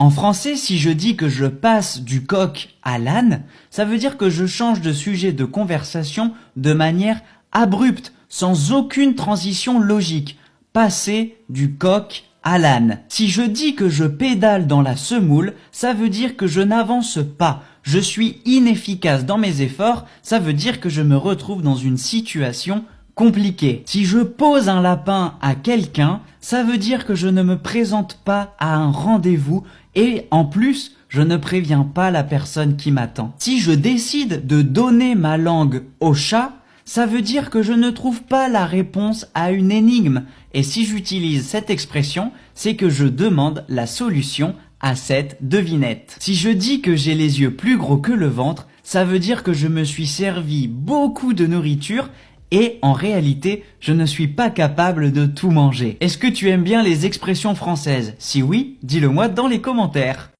En français, si je dis que je passe du coq à l'âne, ça veut dire que je change de sujet de conversation de manière abrupte, sans aucune transition logique. Passer du coq à l'âne. Si je dis que je pédale dans la semoule, ça veut dire que je n'avance pas. Je suis inefficace dans mes efforts, ça veut dire que je me retrouve dans une situation compliquée. Si je pose un lapin à quelqu'un, ça veut dire que je ne me présente pas à un rendez-vous et en plus, je ne préviens pas la personne qui m'attend. Si je décide de donner ma langue au chat, ça veut dire que je ne trouve pas la réponse à une énigme. Et si j'utilise cette expression, c'est que je demande la solution à cette devinette. Si je dis que j'ai les yeux plus gros que le ventre, ça veut dire que je me suis servi beaucoup de nourriture et en réalité, je ne suis pas capable de tout manger. Est-ce que tu aimes bien les expressions françaises? Si oui, dis-le moi dans les commentaires.